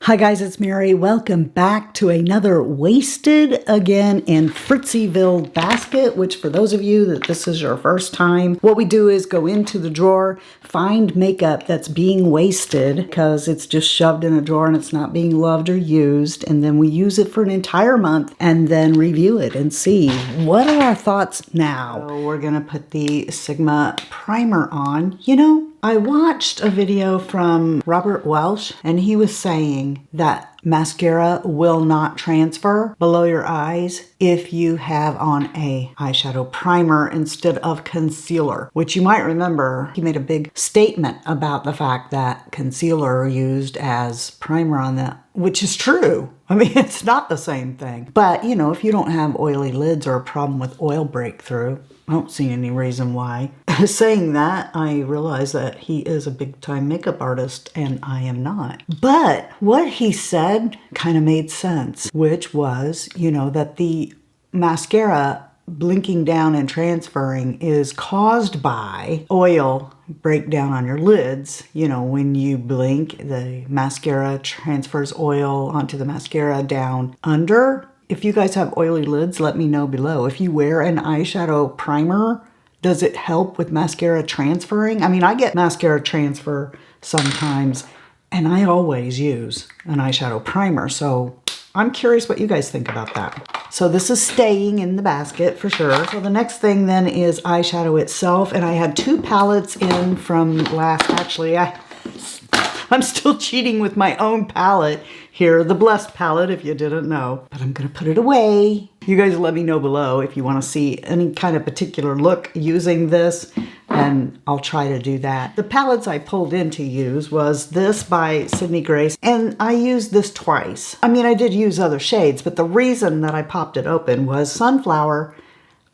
Hi guys, it's Mary. Welcome back to another Wasted Again in FritzyVille basket, which for those of you that this is your first time, what we do is go into the drawer, find makeup that's being wasted because it's just shoved in a drawer and it's not being loved or used, and then we use it for an entire month and then review it and see what are our thoughts now. So we're gonna put the Sigma primer on. You know, I watched a video from Robert Welsh and he was saying that mascara will not transfer below your eyes if you have on a eyeshadow primer instead of concealer, which you might remember he made a big statement about the fact that concealer used as primer on that, which is true. I mean, it's not the same thing. But, you know, if you don't have oily lids or a problem with oil breakthrough, I don't see any reason why. Saying that, I realize that he is a big-time makeup artist and I am not. But what he said kind of made sense, which was, you know, that the mascara blinking down and transferring is caused by oil breakdown on your lids. You know, when you blink, the mascara transfers oil onto the mascara down under. If you guys have oily lids, let me know below. If you wear an eyeshadow primer, does it help with mascara transferring? I mean, I get mascara transfer sometimes, and I always use an eyeshadow primer, so I'm curious what you guys think about that. So this is staying in the basket for sure. So the next thing then is eyeshadow itself, and I had two palettes in from last, actually, I'm still cheating with my own palette here, the Blessed palette, if you didn't know. But I'm gonna put it away. You guys let me know below if you wanna see any kind of particular look using this, and I'll try to do that. The palettes I pulled in to use was this by Sydney Grace, and I used this twice. I mean, I did use other shades, but the reason that I popped it open was Sunflower.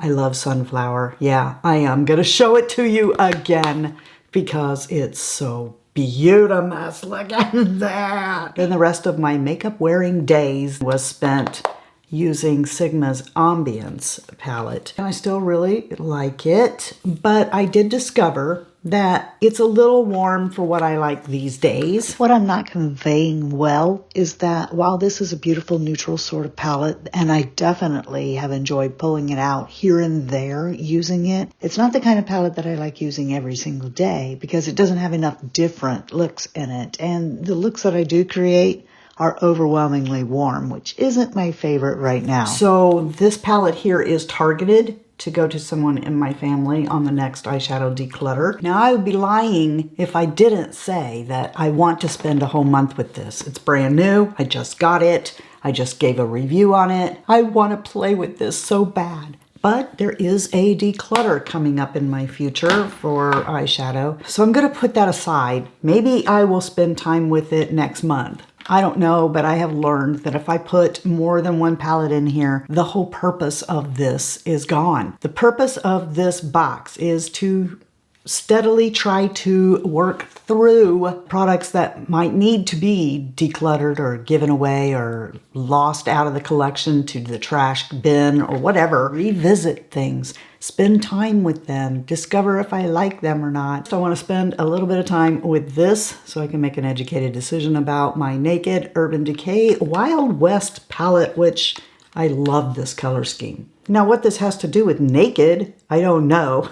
I love Sunflower. Yeah, I am gonna show it to you again because it's so beautiful. Look at that. And the rest of my makeup wearing days was spent using Sigma's Ambience palette. And I still really like it, but I did discover that it's a little warm for what I like these days. What I'm not conveying well is that while this is a beautiful neutral sort of palette, and I definitely have enjoyed pulling it out here and there using it, it's not the kind of palette that I like using every single day because it doesn't have enough different looks in it. And the looks that I do create are overwhelmingly warm, which isn't my favorite right now. So this palette here is targeted to go to someone in my family on the next eyeshadow declutter. Now, I would be lying if I didn't say that I want to spend a whole month with this. It's brand new. I just got it. I just gave a review on it. I want to play with this so bad. But there is a declutter coming up in my future for eyeshadow. So I'm going to put that aside. Maybe I will spend time with it next month. I don't know, but I have learned that if I put more than one palette in here, the whole purpose of this is gone. The purpose of this box is to steadily try to work through products that might need to be decluttered or given away or lost out of the collection to the trash bin or whatever. Revisit things, spend time with them, discover if I like them or not. So I want to spend a little bit of time with this so I can make an educated decision about my Naked Urban Decay Wild West palette, which I love this color scheme. Now, what this has to do with Naked, I don't know.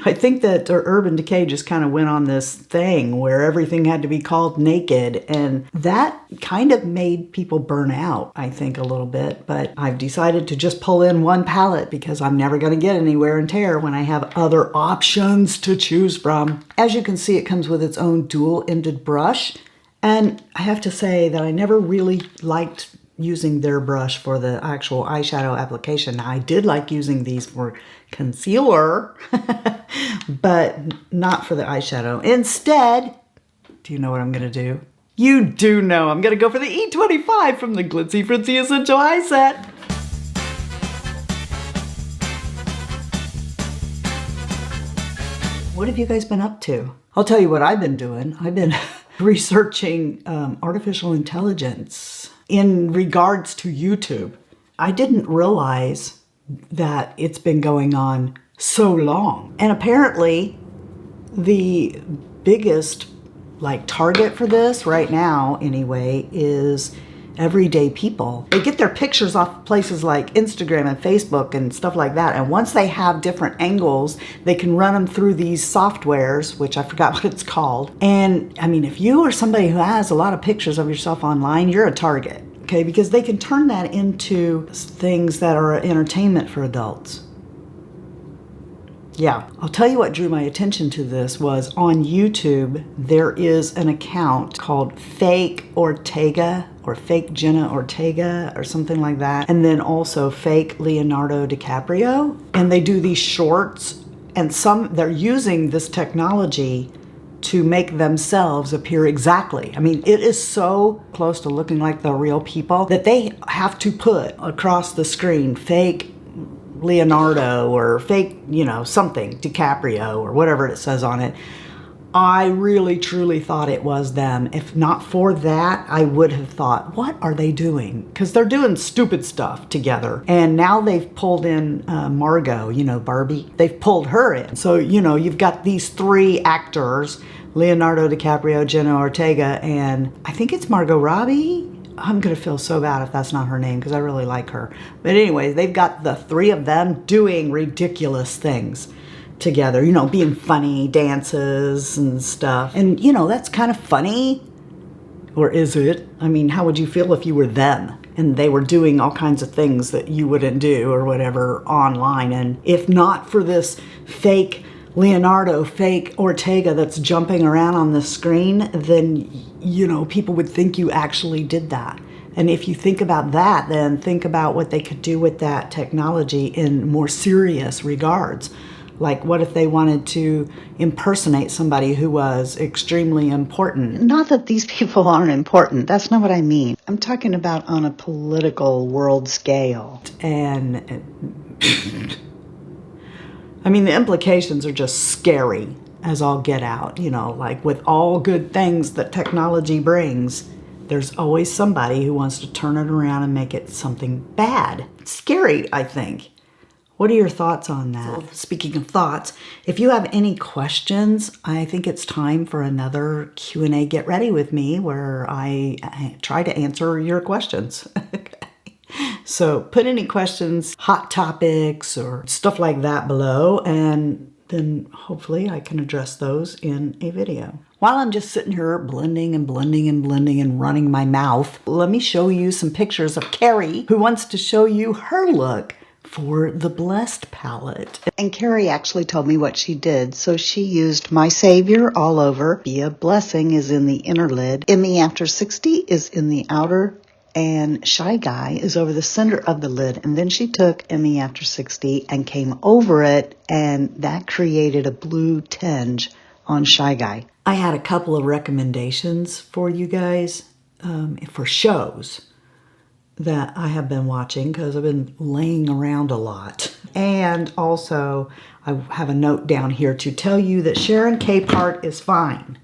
I think that Urban Decay just kind of went on this thing where everything had to be called Naked, and that kind of made people burn out, I think, a little bit. But I've decided to just pull in one palette because I'm never going to get any wear and tear when I have other options to choose from. As you can see, it comes with its own dual-ended brush, and I have to say that I never really liked using their brush for the actual eyeshadow application. Now, I did like using these for concealer, but not for the eyeshadow. Instead, do you know what I'm gonna do? You do know. I'm gonna go for the E25 from the Glitzy Fritzy Essential Eye Set. What have you guys been up to? I'll tell you what I've been doing. I've been researching artificial intelligence in regards to YouTube. I didn't realize that it's been going on so long. And apparently the biggest like target for this right now anyway is everyday people. They get their pictures off places like Instagram and Facebook and stuff like that. And once they have different angles, they can run them through these softwares, which I forgot what it's called. And I mean, if you are somebody who has a lot of pictures of yourself online, you're a target, okay? Because they can turn that into things that are entertainment for adults. Yeah, I'll tell you what drew my attention to this was on YouTube, there is an account called Fake Ortega or Fake Jenna Ortega or something like that. And then also Fake Leonardo DiCaprio. And they do these shorts and they're using this technology to make themselves appear exactly. I mean, it is so close to looking like the real people that they have to put across the screen fake Leonardo or fake, something, DiCaprio or whatever it says on it. I really truly thought it was them. If not for that, I would have thought, what are they doing? Because they're doing stupid stuff together. And now they've pulled in Margot, Barbie. They've pulled her in. So, you've got these three actors, Leonardo DiCaprio, Jenna Ortega, and I think it's Margot Robbie. I'm going to feel so bad if that's not her name because I really like her. But anyway, they've got the three of them doing ridiculous things together, being funny, dances and stuff. And, that's kind of funny. Or is it? I mean, how would you feel if you were them and they were doing all kinds of things that you wouldn't do or whatever online? And if not for this fake Leonardo, fake Ortega that's jumping around on the screen, then, people would think you actually did that. And if you think about that, then think about what they could do with that technology in more serious regards. Like, what if they wanted to impersonate somebody who was extremely important? Not that these people aren't important. That's not what I mean. I'm talking about on a political world scale. And I mean, the implications are just scary as all get out. Like with all good things that technology brings, there's always somebody who wants to turn it around and make it something bad. It's scary, I think. What are your thoughts on that? So, speaking of thoughts, if you have any questions, I think it's time for another Q&A Get Ready with me where I try to answer your questions. So put any questions, hot topics, or stuff like that below, and then hopefully I can address those in a video. While I'm just sitting here blending and blending and blending and running my mouth, let me show you some pictures of Carrie, who wants to show you her look for the Blessed palette. And Carrie actually told me what she did. So she used My Savior all over. Be a Blessing is in the inner lid. In the After 60 is in the outer. And Shy Guy is over the center of the lid. And then she took In the After 60 and came over it. And that created a blue tinge on Shy Guy. I had a couple of recommendations for you guys for shows that I have been watching because I've been laying around a lot. And also, I have a note down here to tell you that Sharon Capehart is fine.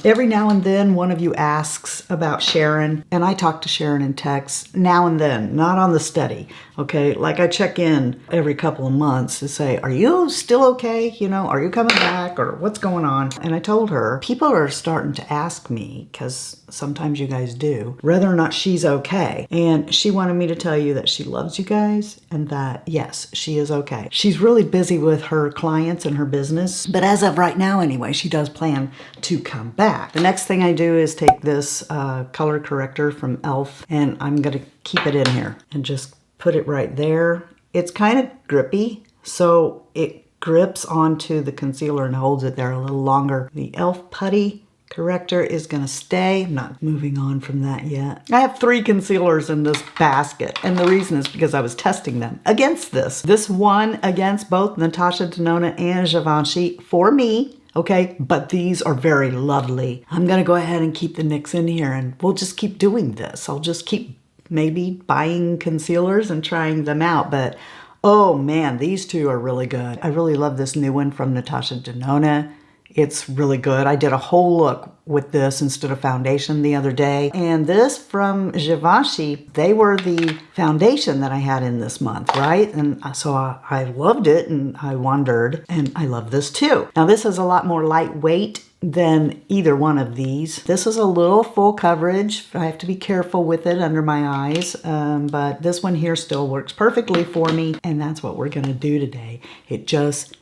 Every now and then, one of you asks about Sharon, and I talk to Sharon in text now and then, not on the steady, okay? Like I check in every couple of months to say, are you still okay? Are you coming back or what's going on? And I told her, people are starting to ask me, because sometimes you guys do, whether or not she's okay. And she wanted me to tell you that she loves you guys and that, yes, she is okay. She's really busy with her clients and her business, but as of right now anyway, she does plan to come back. The next thing I do is take this color corrector from e.l.f. and I'm going to keep it in here and just put it right there. It's kind of grippy, so it grips onto the concealer and holds it there a little longer. The e.l.f. putty corrector is going to stay. I'm not moving on from that yet. I have 3 concealers in this basket, and the reason is because I was testing them against this. This one against both Natasha Denona and Givenchy for me. Okay, but these are very lovely. I'm going to go ahead and keep the NYX in here, and we'll just keep doing this. I'll just keep maybe buying concealers and trying them out, but oh man, these two are really good. I really love this new one from Natasha Denona. It's really good. I did a whole look with this instead of foundation the other day. And this from Givenchy, they were the foundation that I had in this month, right? And so I loved it and I wondered, and I love this too. Now this is a lot more lightweight than either one of these. This is a little full coverage. I have to be careful with it under my eyes, but this one here still works perfectly for me, and that's what we're gonna do today. It just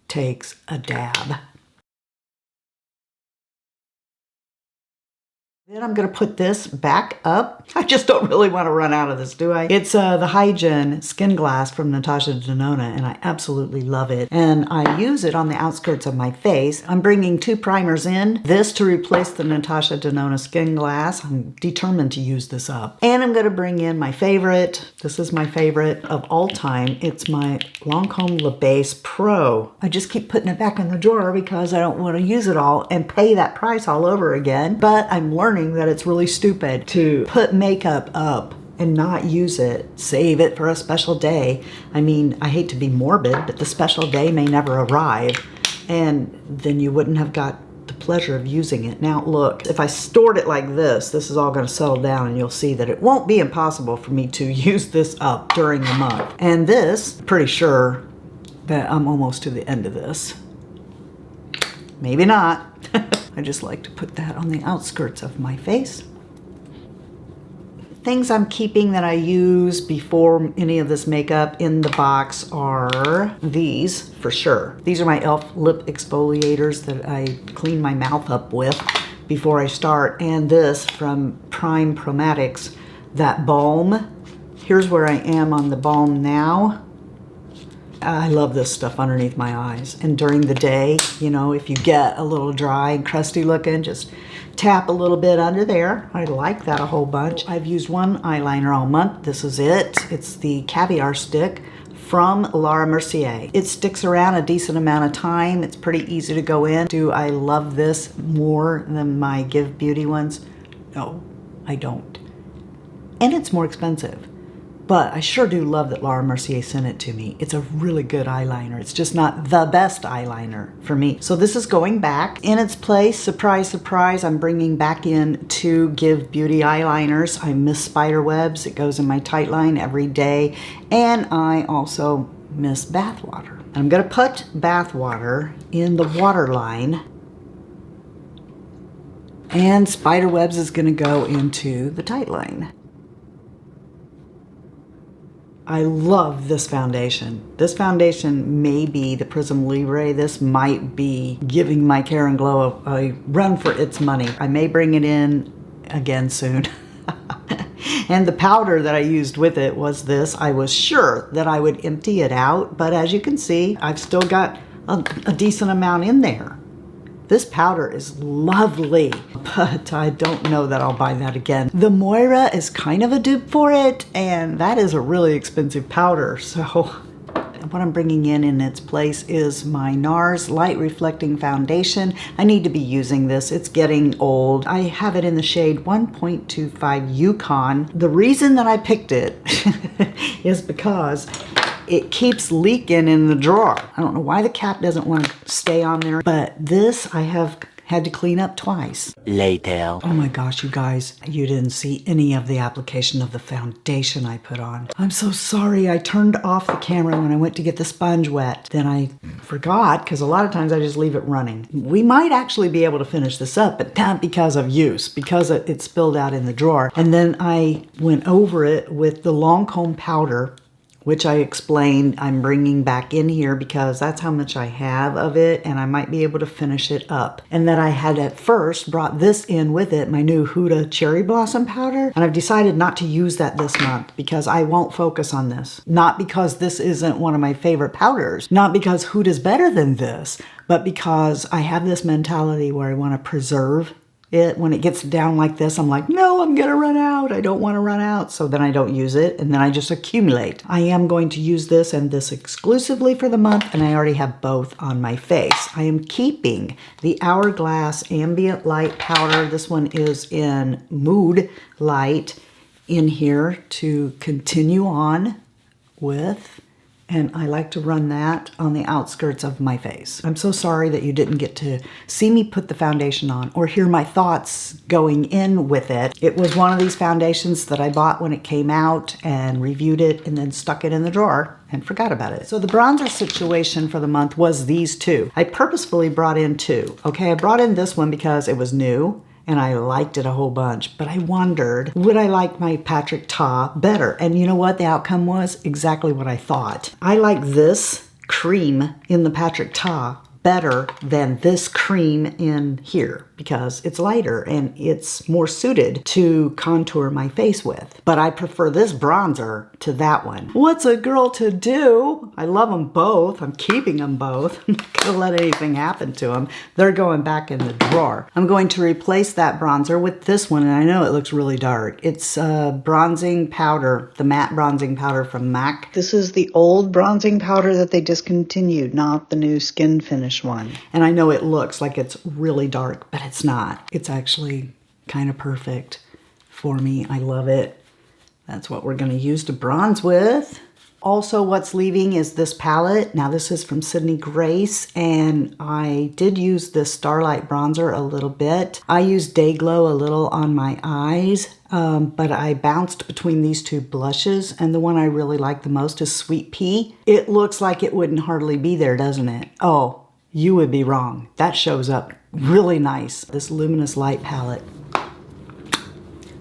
takes a dab. Then I'm going to put this back up. I just don't really want to run out of this, do I? It's the Hygiene Skin Glass from Natasha Denona, and I absolutely love it. And I use it on the outskirts of my face. I'm bringing 2 primers in. This to replace the Natasha Denona Skin Glass. I'm determined to use this up. And I'm going to bring in my favorite. This is my favorite of all time. It's my Lancome Le Base Pro. I just keep putting it back in the drawer because I don't want to use it all and pay that price all over again. But I'm learning that it's really stupid to put makeup up and not use it, save it for a special day. I mean, I hate to be morbid, but the special day may never arrive, and then you wouldn't have got the pleasure of using it. Now look, if I stored it like this is all going to settle down, and you'll see that it won't be impossible for me to use this up during the month. And this, pretty sure that I'm almost to the end of this. Maybe not. I just like to put that on the outskirts of my face. Things I'm keeping that I use before any of this makeup in the box are these, for sure. These are my e.l.f. lip exfoliators that I clean my mouth up with before I start. And this from Prime Promatics, that balm. Here's where I am on the balm now. I love this stuff underneath my eyes. And during the day, you know, if you get a little dry and crusty looking, just tap a little bit under there. I like that a whole bunch. I've used one eyeliner all month. This is it. It's the Caviar Stick from Laura Mercier. It sticks around a decent amount of time. It's pretty easy to go in. Do I love this more than my Give Beauty ones? No, I don't. And it's more expensive. But I sure do love that Laura Mercier sent it to me. It's a really good eyeliner. It's just not the best eyeliner for me. So this is going back in its place. Surprise, surprise, I'm bringing back in 2 Give Beauty eyeliners. I miss Spiderwebs. It goes in my tight line every day. And I also miss bathwater. I'm gonna put bathwater in the waterline. And Spiderwebs is gonna go into the tight line. I love this foundation. This foundation may be the Prism Libre. This might be giving my Care and Glow a run for its money. I may bring it in again soon. And the powder that I used with it was this. I was sure that I would empty it out, but as you can see, I've still got a decent amount in there. This powder is lovely, but I don't know that I'll buy that again. The Moira is kind of a dupe for it, and that is a really expensive powder. So what I'm bringing in its place is my NARS Light Reflecting Foundation. I need to be using this. It's getting old. I have it in the shade 1.25 Yukon. The reason that I picked it is because it keeps leaking in the drawer. I don't know why the cap doesn't want to stay on there, but this I have had to clean up twice. Later. Oh my gosh, you guys, you didn't see any of the application of the foundation I put on. I'm so sorry. I turned off the camera when I went to get the sponge wet. Then I forgot, because a lot of times I just leave it running. We might actually be able to finish this up, but not because of use, because it spilled out in the drawer. And then I went over it with the Lancome powder, which I explained I'm bringing back in here because that's how much I have of it, and I might be able to finish it up. And that I had at first brought this in with it, my new Huda Cherry Blossom powder, and I've decided not to use that this month because I won't focus on this. Not because this isn't one of my favorite powders, not because Huda's better than this, but because I have this mentality where I want to preserve it. When it gets down like this, I'm like, no, I'm gonna run out. I don't want to run out. So then I don't use it, and then I just accumulate. I am going to use this and this exclusively for the month, and I already have both on my face. I am keeping the Hourglass Ambient Light Powder. This one is in Mood Light in here to continue on with And I like to run that on the outskirts of my face. I'm so sorry that you didn't get to see me put the foundation on or hear my thoughts going in with it. It was one of these foundations that I bought when it came out and reviewed it and then stuck it in the drawer and forgot about it. So the bronzer situation for the month was these two. I purposefully brought in two. Okay, I brought in this one because it was new and I liked it a whole bunch, but I wondered, would I like my Patrick Ta better? And you know what? The outcome was exactly what I thought. I like this cream in the Patrick Ta better than this cream in here because it's lighter and it's more suited to contour my face with. But I prefer this bronzer to that one. What's a girl to do? I love them both. I'm keeping them both. I'm not gonna let anything happen to them. They're going back in the drawer. I'm going to replace that bronzer with this one, and I know it looks really dark. It's bronzing powder, the matte bronzing powder from MAC. This is the old bronzing powder that they discontinued, not the new skin finish one. And I know it looks like it's really dark, but it's not. It's actually kind of perfect for me. I love it. That's what we're going to use to bronze with. Also, what's leaving is this palette. Now, this is from Sydney Grace, and I did use this Starlight bronzer a little bit. I used Day Glow a little on my eyes, but I bounced between these two blushes, and the one I really like the most is Sweet Pea. It looks like it wouldn't hardly be there, doesn't it? Oh, you would be wrong. That shows up really nice. This Luminous Light palette.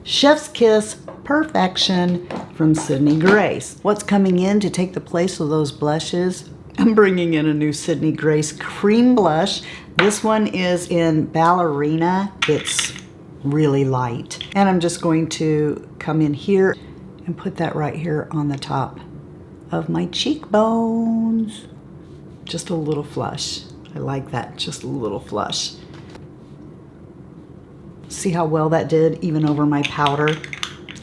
Chef's Kiss Perfection from Sydney Grace. What's coming in to take the place of those blushes? I'm bringing in a new Sydney Grace cream blush. This one is in Ballerina. It's really light. And I'm just going to come in here and put that right here on the top of my cheekbones. Just a little flush. I like that, just a little flush. See how well that did, even over my powder?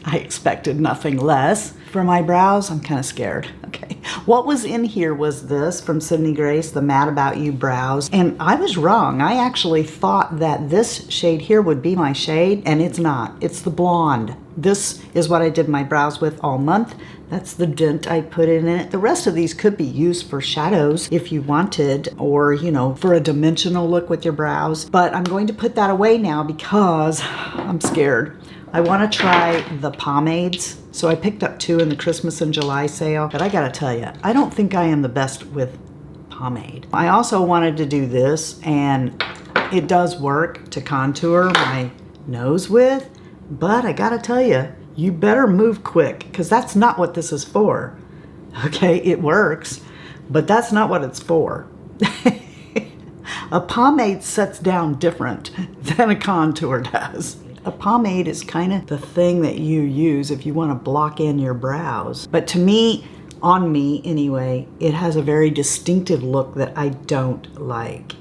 I expected nothing less. For my brows, I'm kind of scared. Okay, what was in here was this from Sydney Grace, the Mad About You brows. And I was wrong. I actually thought that this shade here would be my shade, and it's not. It's the blonde. This is what I did my brows with all month. That's the dent I put in it. The rest of these could be used for shadows if you wanted, or, you know, for a dimensional look with your brows. But I'm going to put that away now because I'm scared. I want to try the pomades. So I picked up two in the Christmas and July sale. But I gotta tell you, I don't think I am the best with pomade. I also wanted to do this, and it does work to contour my nose with. But I gotta tell you, you better move quick, because that's not what this is for. Okay, it works, but that's not what it's for. A pomade sets down different than a contour does. A pomade is kind of the thing that you use if you want to block in your brows. But to me, on me anyway, it has a very distinctive look that I don't like.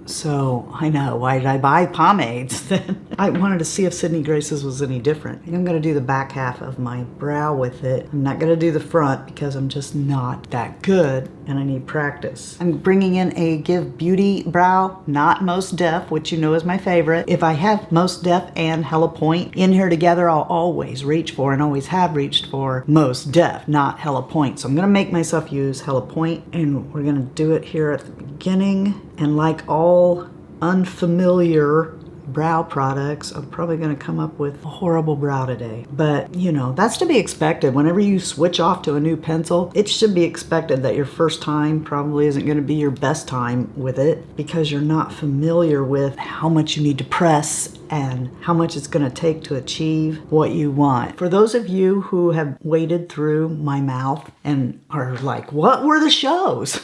So I know, why did I buy pomades then? I wanted to see if Sydney Grace's was any different. I think I'm gonna do the back half of my brow with it. I'm not gonna do the front because I'm just not that good and I need practice. I'm bringing in a Give Beauty brow, not Most Def, which you know is my favorite. If I have Most Def and Hella Point in here together, I'll always reach for, and always have reached for, Most Def, not Hella Point. So I'm gonna make myself use Hella Point, and we're gonna do it here at the beginning. And like all unfamiliar brow products, I'm probably going to come up with a horrible brow today. But, you know, that's to be expected. Whenever you switch off to a new pencil, it should be expected that your first time probably isn't going to be your best time with it, because you're not familiar with how much you need to press and how much it's going to take to achieve what you want. For those of you who have waded through my mouth and are like, what were the shows?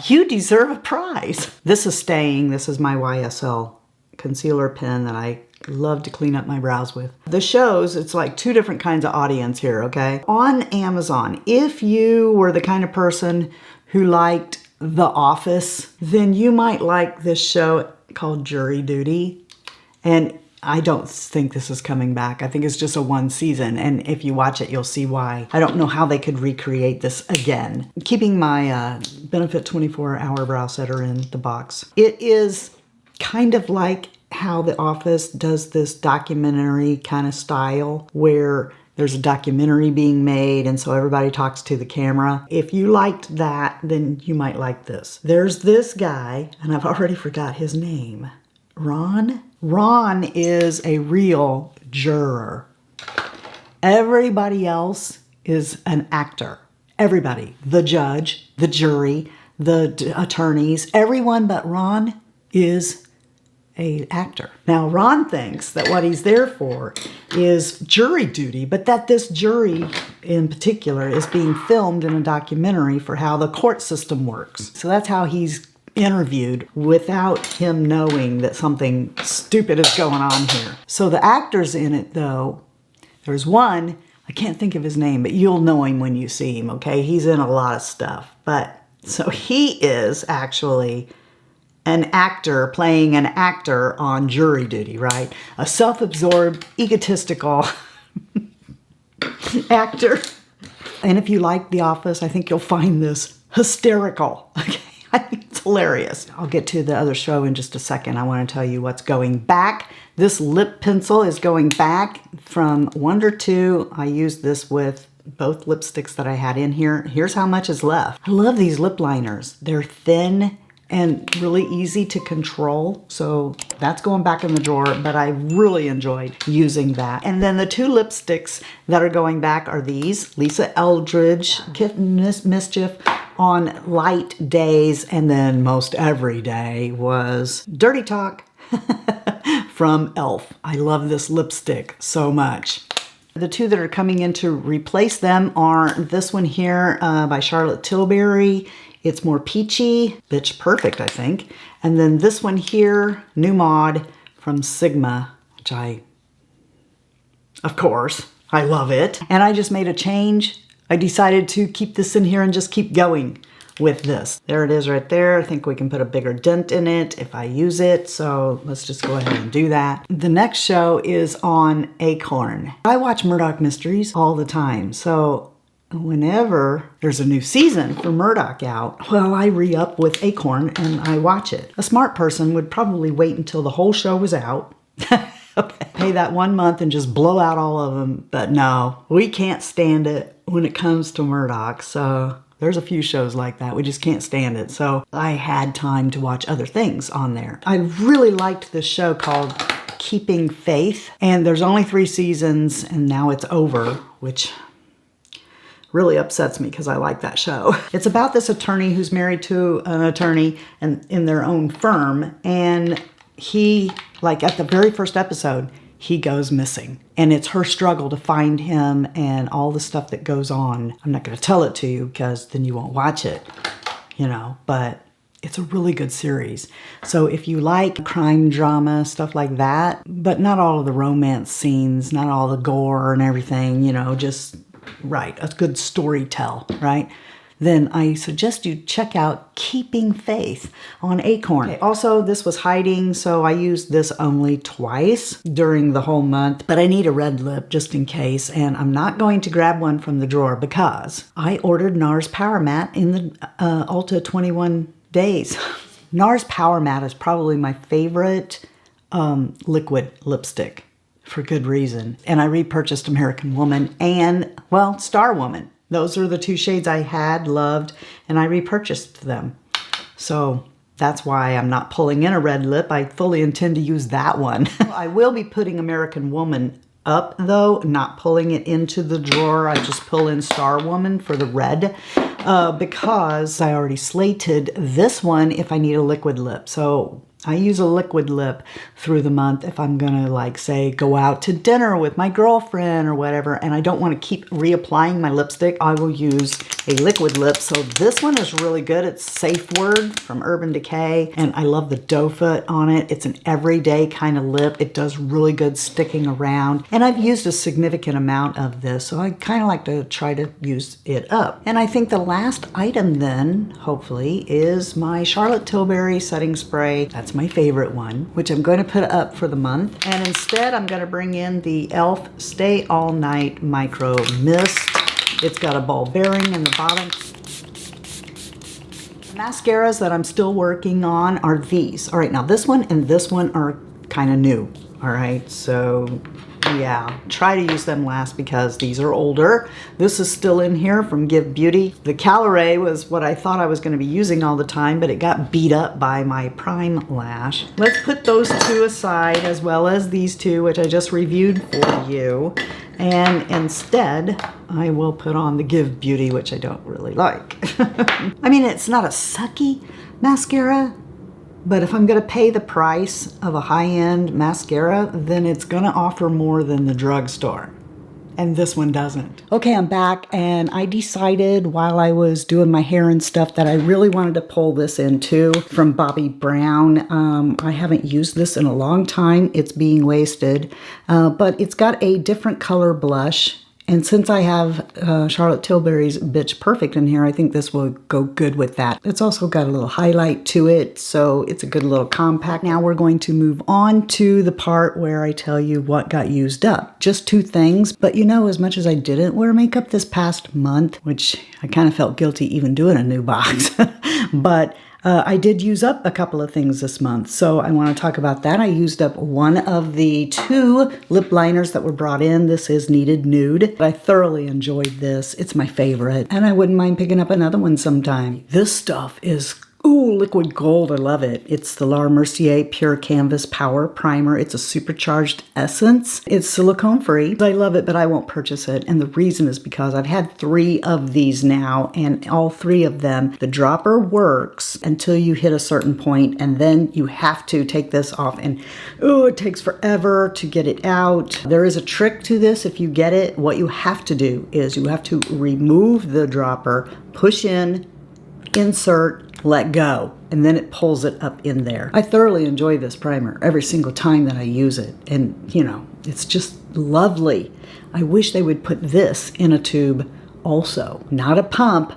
You deserve a prize. This is staying. This is my YSL concealer pen that I love to clean up my brows with. The shows, it's like two different kinds of audience here, okay? On Amazon, if you were the kind of person who liked The Office, then you might like this show called Jury Duty. And I don't think this is coming back. I think it's just a one season, and if you watch it, you'll see why. I don't know how they could recreate this again. Keeping my Benefit 24-hour brow setter in the box. It is kind of like how The Office does this documentary kind of style where There's a documentary being made, and so everybody talks to the camera. If you liked that, then you might like this. There's this guy, and I've already forgot his name. Ron? Ron is a real juror. Everybody else is an actor. Everybody. The judge, the jury, the attorneys, everyone but Ron is an actor. Now, Ron thinks that what he's there for is jury duty, but that this jury in particular is being filmed in a documentary for how the court system works. So that's how he's interviewed without him knowing that something stupid is going on here. So the actors in it, though, there's one, I can't think of his name, but you'll know him when you see him, okay? He's in a lot of stuff. But so he is actually an actor playing an actor on jury duty, right? A self-absorbed, egotistical actor. And if you like The Office, I think you'll find this hysterical. Okay, I think it's hilarious. I'll get to the other show in just a second. I want to tell you what's going back. This lip pencil is going back from Wonder 2. I used this with both lipsticks that I had in here. Here's how much is left. I love these lip liners. They're thin and really easy to control. So that's going back in the drawer, but I really enjoyed using that. And then the two lipsticks that are going back are these. Lisa Eldridge, Kitten Mischief on light days, and then most every day was Dirty Talk from e.l.f. I love this lipstick so much. The two that are coming in to replace them are this one here by Charlotte Tilbury. It's more peachy, Bitch Perfect, I think. And then this one here, New Mod from Sigma, which of course, I love it. And I just made a change. I decided to keep this in here and just keep going with this. There it is right there. I think we can put a bigger dent in it if I use it. So let's just go ahead and do that. The next show is on Acorn. I watch Murdoch Mysteries all the time. So whenever there's a new season for Murdoch out, well, I re-up with Acorn and I watch it. A smart person would probably wait until the whole show was out. Okay. Pay that 1 month and just blow out all of them. But no, we can't stand it when it comes to Murdoch. So there's a few shows like that. We just can't stand it. So I had time to watch other things on there. I really liked this show called Keeping Faith. And there's only 3 seasons and now it's over, which really upsets me because I like that show. It's about this attorney who's married to an attorney and in their own firm. And he, like at the very first episode, he goes missing. And it's her struggle to find him and all the stuff that goes on. I'm not going to tell it to you because then you won't watch it, you know, but it's a really good series. So if you like crime drama, stuff like that, but not all of the romance scenes, not all the gore and everything, you know, just right, a good story tell, right? Then I suggest you check out Keeping Faith on Acorn. Okay, also, this was hiding, so I used this only twice during the whole month, but I need a red lip just in case, and I'm not going to grab one from the drawer because I ordered NARS Power Matte in the Ulta 21 days. NARS Power Matte is probably my favorite liquid lipstick for good reason. And I repurchased American Woman and, well, Star Woman. Those are the 2 shades I had, loved, and I repurchased them. So that's why I'm not pulling in a red lip. I fully intend to use that one. I will be putting American Woman up, though, not pulling it into the drawer. I just pull in Star Woman for the red because I already slated this one if I need a liquid lip. So I use a liquid lip through the month if I'm gonna, like, say, go out to dinner with my girlfriend or whatever, and I don't want to keep reapplying my lipstick. I will use a liquid lip. So this one is really good. It's Safe Word from Urban Decay, and I love the doe foot on it. It's an everyday kind of lip. It does really good sticking around, and I've used a significant amount of this, so I kind of like to try to use it up. And I think the last item then, hopefully, is my Charlotte Tilbury setting spray. That's my favorite one, which I'm going to put up for the month. And instead, I'm going to bring in the e.l.f. Stay All Night Micro Mist. It's got a ball bearing in the bottom. The mascaras that I'm still working on are these. All right, now this one and this one are kind of new. All right, so Yeah, try to use them last because these are older. This is still in here from Give Beauty. The Calorie was what I thought I was going to be using all the time, but it got beat up by my Prime Lash. Let's put those two aside as well as these two, which I just reviewed for you. And instead, I will put on the Give Beauty, which I don't really like. I mean, it's not a sucky mascara, but if I'm going to pay the price of a high-end mascara, then it's going to offer more than the drugstore. And this one doesn't. Okay, I'm back, and I decided while I was doing my hair and stuff that I really wanted to pull this in too from Bobbi Brown. I haven't used this in a long time. It's being wasted, but it's got a different color blush. And since I have Charlotte Tilbury's Bitch Perfect in here, I think this will go good with that. It's also got a little highlight to it, so it's a good little compact. Now we're going to move on to the part where I tell you what got used up. Just two things, but you know, as much as I didn't wear makeup this past month, which I kind of felt guilty even doing a new box, but I did use up a couple of things this month, so I want to talk about that. I used up one of the two lip liners that were brought in. This is Needed Nude. I thoroughly enjoyed this. It's my favorite, and I wouldn't mind picking up another one sometime. This stuff is liquid gold. I love it. It's the Laura Mercier Pure Canvas Power Primer. It's a supercharged essence. It's silicone free. I love it, but I won't purchase it. And the reason is because I've had 3 of these now, and all 3 of them, the dropper works until you hit a certain point, and then you have to take this off, and it takes forever to get it out. There is a trick to this if you get it. What you have to do is you have to remove the dropper, push in, insert, let go, and then it pulls it up in there. I thoroughly enjoy this primer every single time that I use it, and you know, it's just lovely. I wish they would put this in a tube also, not a pump,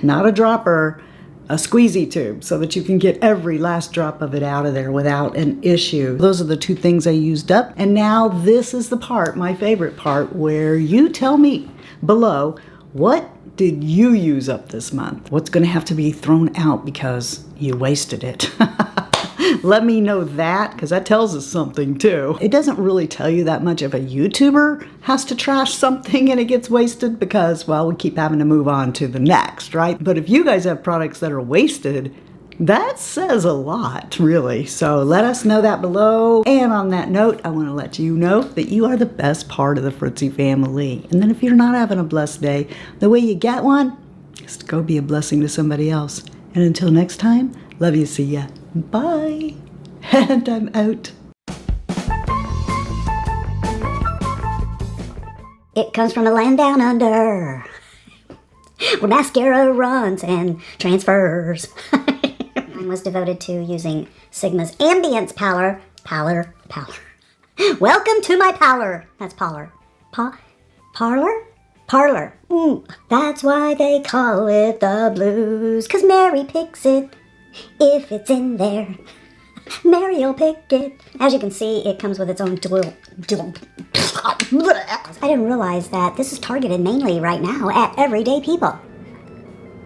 not a dropper, a squeezy tube, so that you can get every last drop of it out of there without an issue. Those are the 2 things I used up, and now this is the part, my favorite part, where you tell me below, what did you use up this month? What's going to have to be thrown out because you wasted it? Let me know that, because that tells us something too. It doesn't really tell you that much if a YouTuber has to trash something and it gets wasted because, well, we keep having to move on to the next, right? But if you guys have products that are wasted, that says a lot, really. So let us know that below. And on that note, I want to let you know that you are the best part of the Fritzy family. And then if you're not having a blessed day, the way you get one is to go be a blessing to somebody else. And until next time, love you, see ya. Bye. And I'm out. It comes from a land down under, where mascara runs and transfers. Was devoted to using Sigma's Ambience Pallor. Welcome to my parlor. That's parlor. Parlor. That's why they call it the blues. 'Cause Mary picks it if it's in there. Mary'll pick it. As you can see, it comes with its own dual. I didn't realize that this is targeted mainly right now at everyday people.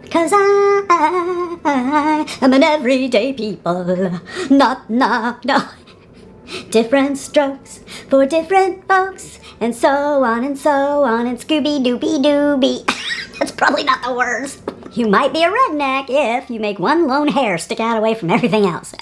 'Cause I am an everyday people, no. Different strokes for different folks, and so on, and Scooby-Dooby-Dooby. That's probably not the words. You might be a redneck if you make one lone hair stick out away from everything else.